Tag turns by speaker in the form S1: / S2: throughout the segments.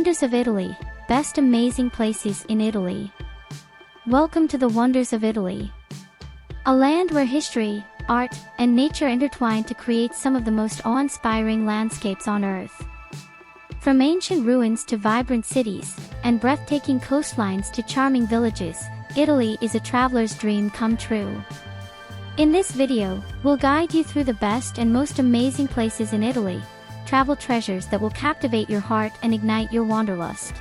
S1: Wonders of Italy, best amazing places in Italy. Welcome to the wonders of Italy. A land where history, art, and nature intertwine to create some of the most awe-inspiring landscapes on Earth. From ancient ruins to vibrant cities, and breathtaking coastlines to charming villages, Italy is a traveler's dream come true. In this video, we'll guide you through the best and most amazing places in Italy, travel treasures that will captivate your heart and ignite your wanderlust.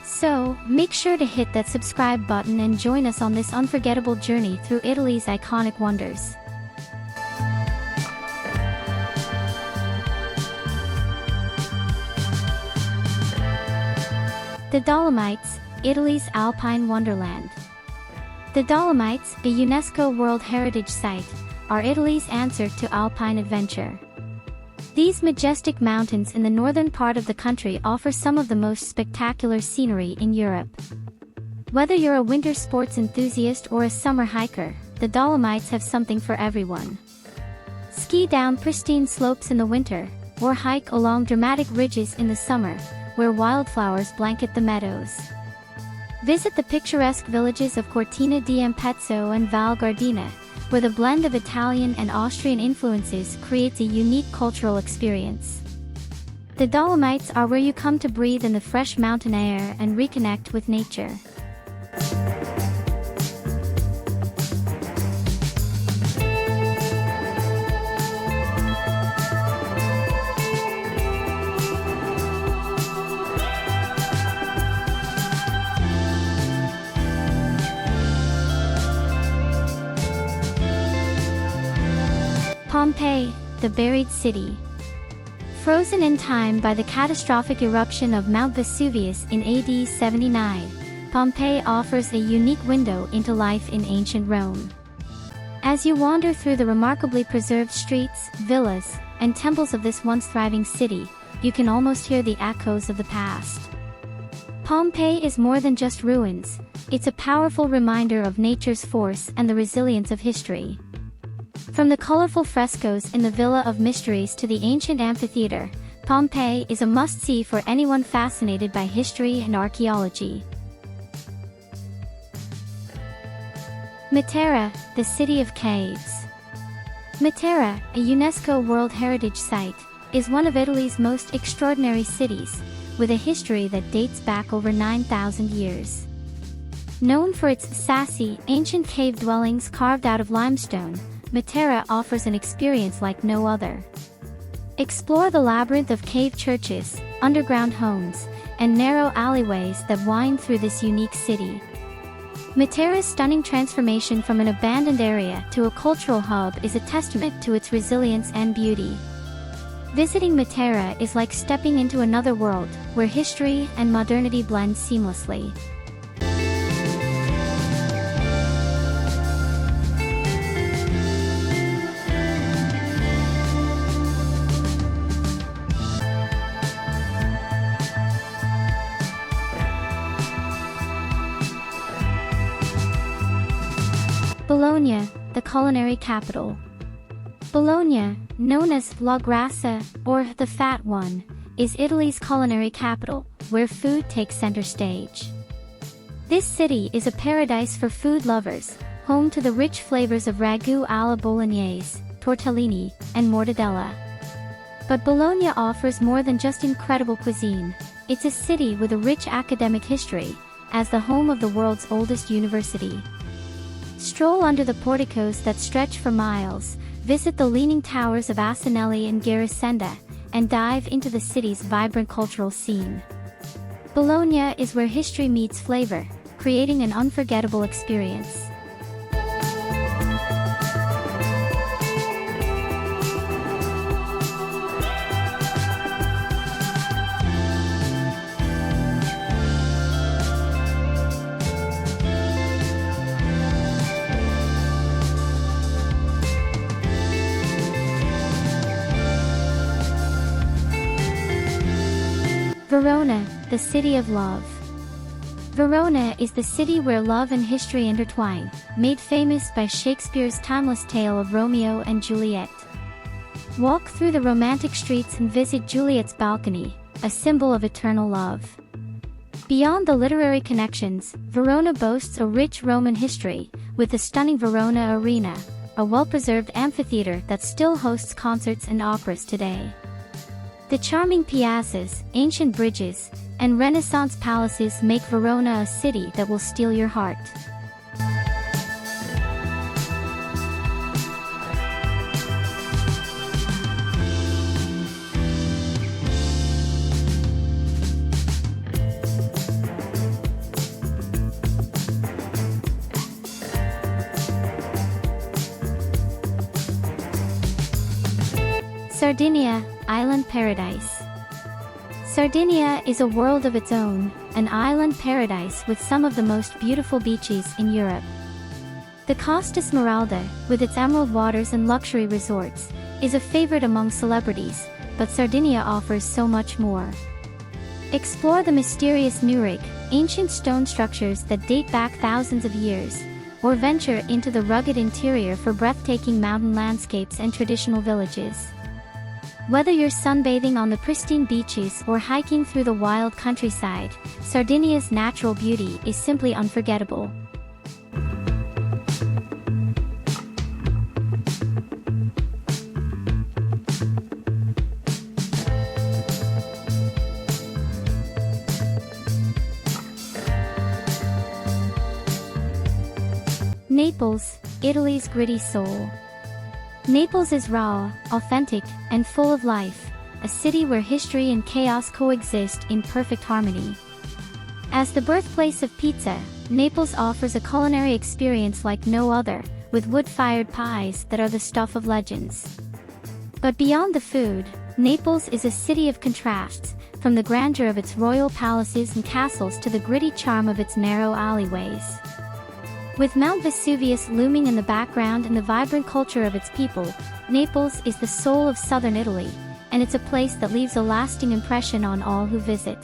S1: So, make sure to hit that subscribe button and join us on this unforgettable journey through Italy's iconic wonders. The Dolomites, Italy's alpine wonderland. The Dolomites, a UNESCO World Heritage Site, are Italy's answer to alpine adventure. These majestic mountains in the northern part of the country offer some of the most spectacular scenery in Europe. Whether you're a winter sports enthusiast or a summer hiker, the Dolomites have something for everyone. Ski down pristine slopes in the winter, or hike along dramatic ridges in the summer, where wildflowers blanket the meadows. Visit the picturesque villages of Cortina d'Ampezzo and Val Gardena, where the blend of Italian and Austrian influences creates a unique cultural experience. The Dolomites are where you come to breathe in the fresh mountain air and reconnect with nature. Pompeii, the buried city. Frozen in time by the catastrophic eruption of Mount Vesuvius in AD 79, Pompeii offers a unique window into life in ancient Rome. As you wander through the remarkably preserved streets, villas, and temples of this once thriving city, you can almost hear the echoes of the past. Pompeii is more than just ruins, it's a powerful reminder of nature's force and the resilience of history. From the colorful frescoes in the Villa of Mysteries to the ancient amphitheater, Pompeii is a must-see for anyone fascinated by history and archaeology. Matera, the city of caves. Matera, a UNESCO World Heritage Site, is one of Italy's most extraordinary cities, with a history that dates back over 9,000 years. Known for its sassy, ancient cave dwellings carved out of limestone, Matera offers an experience like no other. Explore the labyrinth of cave churches, underground homes, and narrow alleyways that wind through this unique city. Matera's stunning transformation from an abandoned area to a cultural hub is a testament to its resilience and beauty. Visiting Matera is like stepping into another world, where history and modernity blend seamlessly. Bologna, the culinary capital. Bologna, known as La Grassa, or the Fat One, is Italy's culinary capital, where food takes center stage. This city is a paradise for food lovers, home to the rich flavors of ragu alla bolognese, tortellini, and mortadella. But Bologna offers more than just incredible cuisine. It's a city with a rich academic history, as the home of the world's oldest university. Stroll under the porticos that stretch for miles, visit the leaning towers of Asinelli and Garisenda, and dive into the city's vibrant cultural scene. Bologna is where history meets flavor, creating an unforgettable experience. Verona, the city of love. Verona is the city where love and history intertwine, made famous by Shakespeare's timeless tale of Romeo and Juliet. Walk through the romantic streets and visit Juliet's balcony, a symbol of eternal love. Beyond the literary connections, Verona boasts a rich Roman history, with the stunning Verona Arena, a well-preserved amphitheater that still hosts concerts and operas today. The charming piazzas, ancient bridges, and Renaissance palaces make Verona a city that will steal your heart. Sardinia, island paradise. Sardinia is a world of its own, an island paradise with some of the most beautiful beaches in Europe. The Costa Smeralda, with its emerald waters and luxury resorts, is a favorite among celebrities, but Sardinia offers so much more. Explore the mysterious Nureg, ancient stone structures that date back thousands of years, or venture into the rugged interior for breathtaking mountain landscapes and traditional villages. Whether you're sunbathing on the pristine beaches or hiking through the wild countryside, Sardinia's natural beauty is simply unforgettable. Naples, Italy's gritty soul. Naples is raw, authentic, and full of life, a city where history and chaos coexist in perfect harmony. As the birthplace of pizza, Naples offers a culinary experience like no other, with wood-fired pies that are the stuff of legends. But beyond the food, Naples is a city of contrasts, from the grandeur of its royal palaces and castles to the gritty charm of its narrow alleyways. With Mount Vesuvius looming in the background and the vibrant culture of its people, Naples is the soul of southern Italy, and it's a place that leaves a lasting impression on all who visit.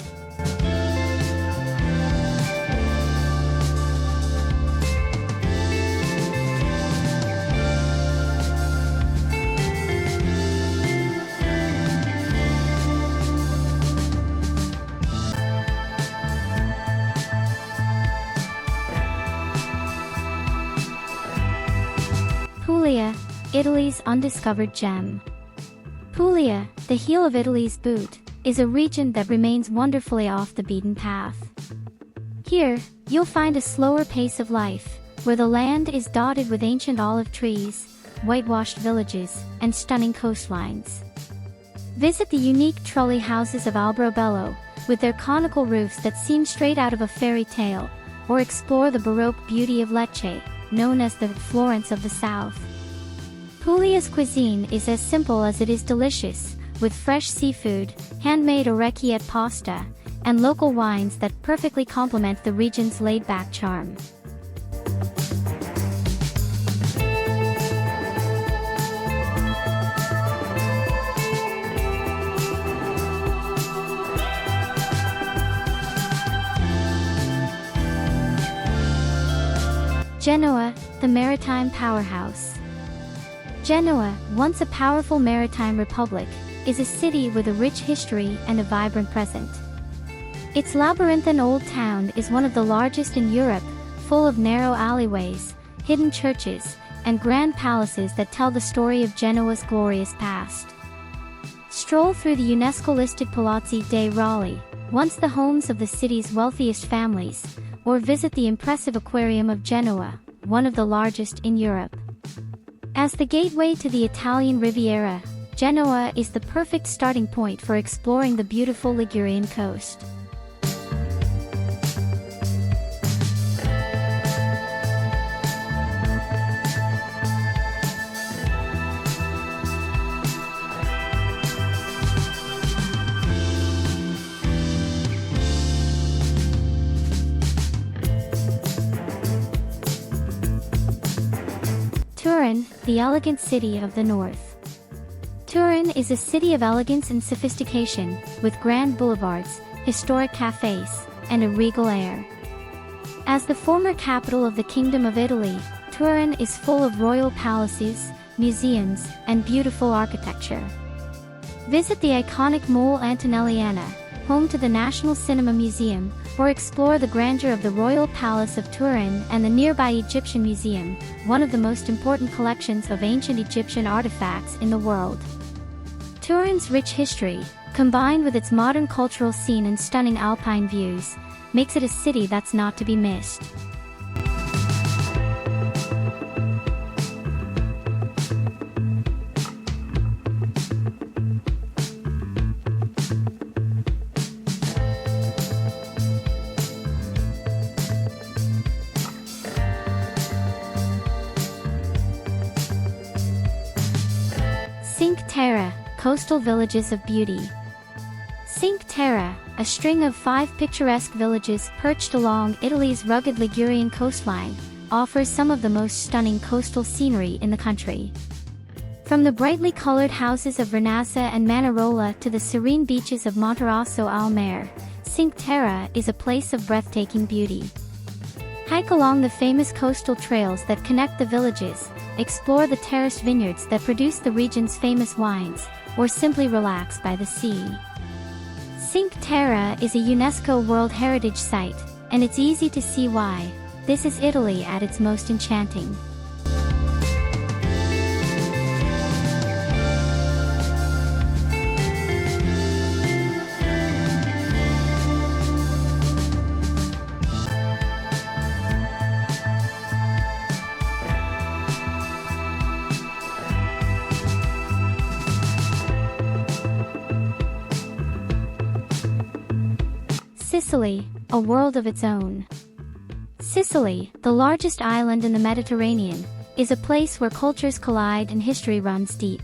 S1: Puglia, Italy's undiscovered gem. Puglia, the heel of Italy's boot, is a region that remains wonderfully off the beaten path. Here, you'll find a slower pace of life, where the land is dotted with ancient olive trees, whitewashed villages, and stunning coastlines. Visit the unique trolley houses of Alberobello, with their conical roofs that seem straight out of a fairy tale, or explore the Baroque beauty of Lecce, known as the Florence of the South. Puglia's cuisine is as simple as it is delicious, with fresh seafood, handmade orecchiette pasta, and local wines that perfectly complement the region's laid-back charm. Genoa, the maritime powerhouse. Genoa, once a powerful maritime republic, is a city with a rich history and a vibrant present. Its labyrinthine old town is one of the largest in Europe, full of narrow alleyways, hidden churches, and grand palaces that tell the story of Genoa's glorious past. Stroll through the UNESCO-listed Palazzi dei Rolli, once the homes of the city's wealthiest families, or visit the impressive Aquarium of Genoa, one of the largest in Europe. As the gateway to the Italian Riviera, Genoa is the perfect starting point for exploring the beautiful Ligurian coast. Turin, the elegant city of the north. Turin is a city of elegance and sophistication, with grand boulevards, historic cafes, and a regal air. As the former capital of the Kingdom of Italy, Turin is full of royal palaces, museums, and beautiful architecture. Visit the iconic Mole Antonelliana, home to the National Cinema Museum, or explore the grandeur of the Royal Palace of Turin and the nearby Egyptian Museum, one of the most important collections of ancient Egyptian artifacts in the world. Turin's rich history, combined with its modern cultural scene and stunning alpine views, makes it a city that's not to be missed. Cinque Terre, coastal villages of beauty. Cinque Terre, a string of 5 picturesque villages perched along Italy's rugged Ligurian coastline, offers some of the most stunning coastal scenery in the country. From the brightly colored houses of Vernazza and Manarola to the serene beaches of Monterosso al Mare, Cinque Terre is a place of breathtaking beauty. Hike along the famous coastal trails that connect the villages, explore the terraced vineyards that produce the region's famous wines, or simply relax by the sea. Cinque Terre is a UNESCO World Heritage Site, and it's easy to see why. This is Italy at its most enchanting. Sicily, a world of its own. Sicily, the largest island in the Mediterranean, is a place where cultures collide and history runs deep.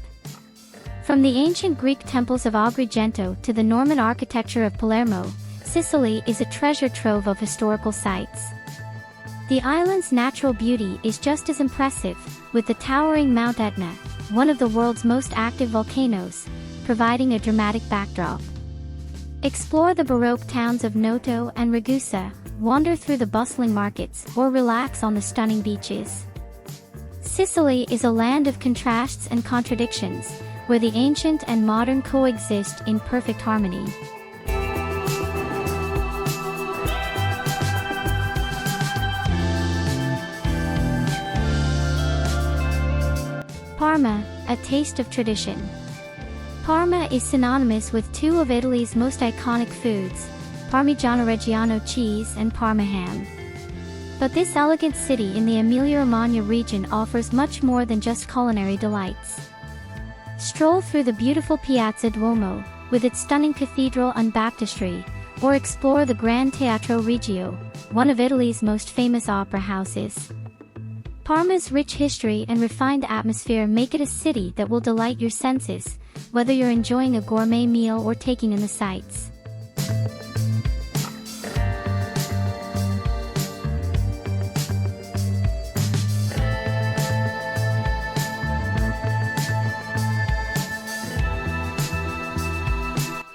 S1: From the ancient Greek temples of Agrigento to the Norman architecture of Palermo, Sicily is a treasure trove of historical sites. The island's natural beauty is just as impressive, with the towering Mount Etna, one of the world's most active volcanoes, providing a dramatic backdrop. Explore the Baroque towns of Noto and Ragusa, wander through the bustling markets, or relax on the stunning beaches. Sicily is a land of contrasts and contradictions, where the ancient and modern coexist in perfect harmony. Parma, a taste of tradition. Parma is synonymous with 2 of Italy's most iconic foods, Parmigiano Reggiano cheese and Parma ham. But this elegant city in the Emilia-Romagna region offers much more than just culinary delights. Stroll through the beautiful Piazza Duomo, with its stunning cathedral and baptistry, or explore the Grand Teatro Regio, one of Italy's most famous opera houses. Parma's rich history and refined atmosphere make it a city that will delight your senses, whether you're enjoying a gourmet meal or taking in the sights.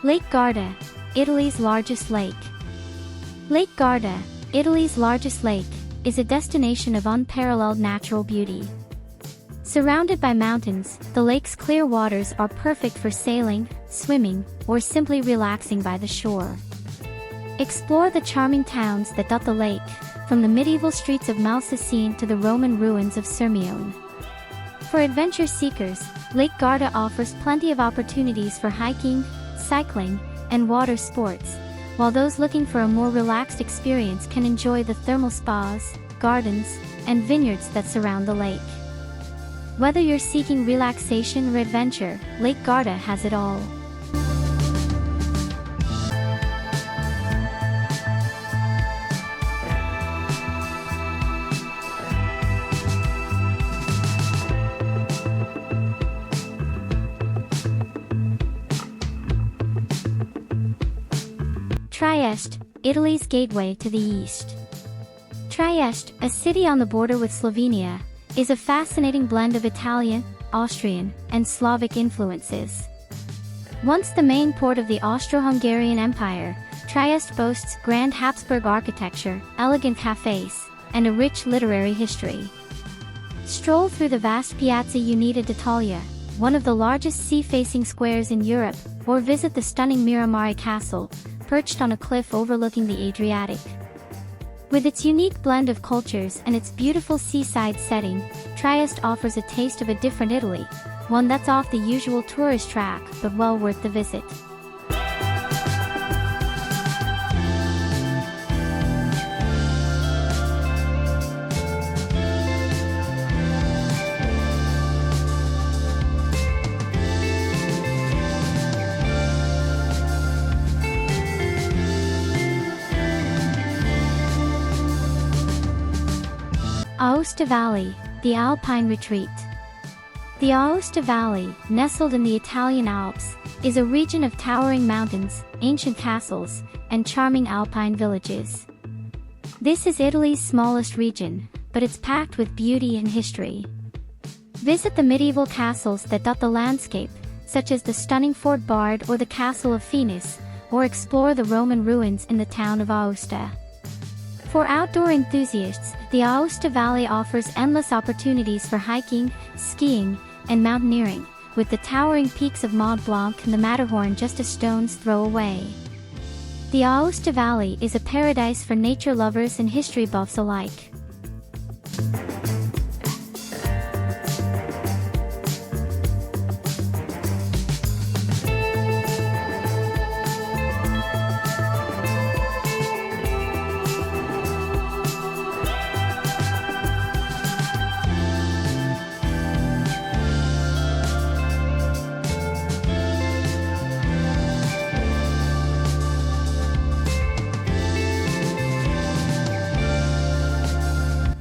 S1: Lake Garda, Italy's largest lake. Lake Garda, Italy's largest lake, is a destination of unparalleled natural beauty. Surrounded by mountains, the lake's clear waters are perfect for sailing, swimming, or simply relaxing by the shore. Explore the charming towns that dot the lake, from the medieval streets of Malsacene to the Roman ruins of Sirmione. For adventure seekers, Lake Garda offers plenty of opportunities for hiking, cycling, and water sports, while those looking for a more relaxed experience can enjoy the thermal spas, gardens, and vineyards that surround the lake. Whether you're seeking relaxation or adventure, Lake Garda has it all. Trieste, Italy's gateway to the east. Trieste, a city on the border with Slovenia, is a fascinating blend of Italian, Austrian, and Slavic influences. Once the main port of the Austro-Hungarian Empire, Trieste boasts grand Habsburg architecture, elegant cafes, and a rich literary history. Stroll through the vast Piazza Unita d'Italia, one of the largest sea-facing squares in Europe, or visit the stunning Miramare Castle, perched on a cliff overlooking the Adriatic. With its unique blend of cultures and its beautiful seaside setting, Trieste offers a taste of a different Italy, one that's off the usual tourist track but well worth the visit. Aosta Valley, the Alpine Retreat. The Aosta Valley, nestled in the Italian Alps, is a region of towering mountains, ancient castles, and charming alpine villages. This is Italy's smallest region, but it's packed with beauty and history. Visit the medieval castles that dot the landscape, such as the stunning Fort Bard or the Castle of Phoenix, or explore the Roman ruins in the town of Aosta. For outdoor enthusiasts, the Aosta Valley offers endless opportunities for hiking, skiing, and mountaineering, with the towering peaks of Mont Blanc and the Matterhorn just a stone's throw away. The Aosta Valley is a paradise for nature lovers and history buffs alike.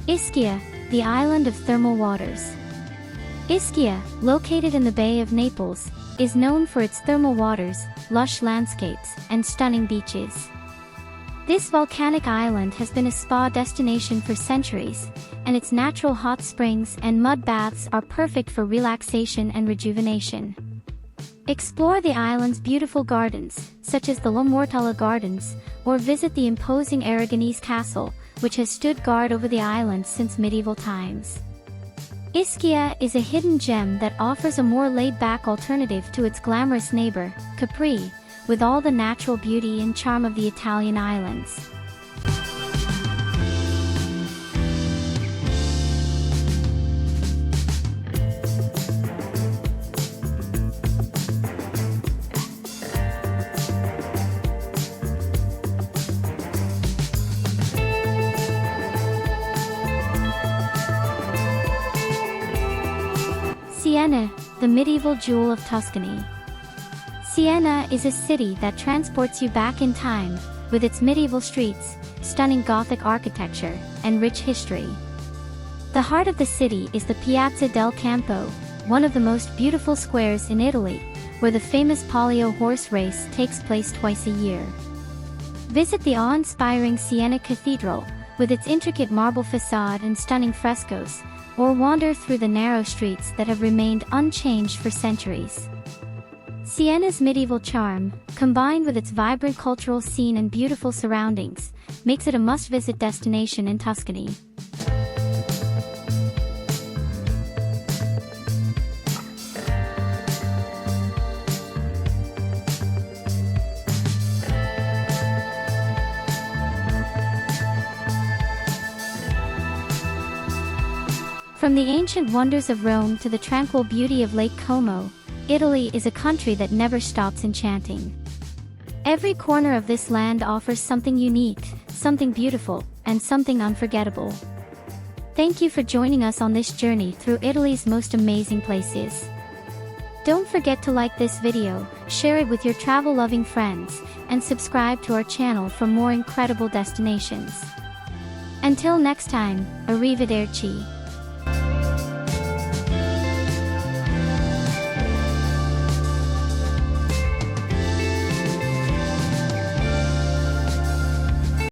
S1: Ischia, the island of thermal waters. Ischia, located in the Bay of Naples, is known for its thermal waters, lush landscapes, and stunning beaches. This volcanic island has been a spa destination for centuries, and its natural hot springs and mud baths are perfect for relaxation and rejuvenation. Explore the island's beautiful gardens, such as the La Mortala Gardens, or visit the imposing Aragonese Castle, which has stood guard over the island since medieval times. Ischia is a hidden gem that offers a more laid-back alternative to its glamorous neighbor, Capri, with all the natural beauty and charm of the Italian islands. Siena, the medieval jewel of Tuscany. Siena is a city that transports you back in time, with its medieval streets, stunning Gothic architecture, and rich history. The heart of the city is the Piazza del Campo, one of the most beautiful squares in Italy, where the famous Palio horse race takes place twice a year. Visit the awe-inspiring Siena Cathedral, with its intricate marble facade and stunning frescoes, or wander through the narrow streets that have remained unchanged for centuries. Siena's medieval charm, combined with its vibrant cultural scene and beautiful surroundings, makes it a must-visit destination in Tuscany. From the ancient wonders of Rome to the tranquil beauty of Lake Como, Italy is a country that never stops enchanting. Every corner of this land offers something unique, something beautiful, and something unforgettable. Thank you for joining us on this journey through Italy's most amazing places. Don't forget to like this video, share it with your travel-loving friends, and subscribe to our channel for more incredible destinations. Until next time, arrivederci.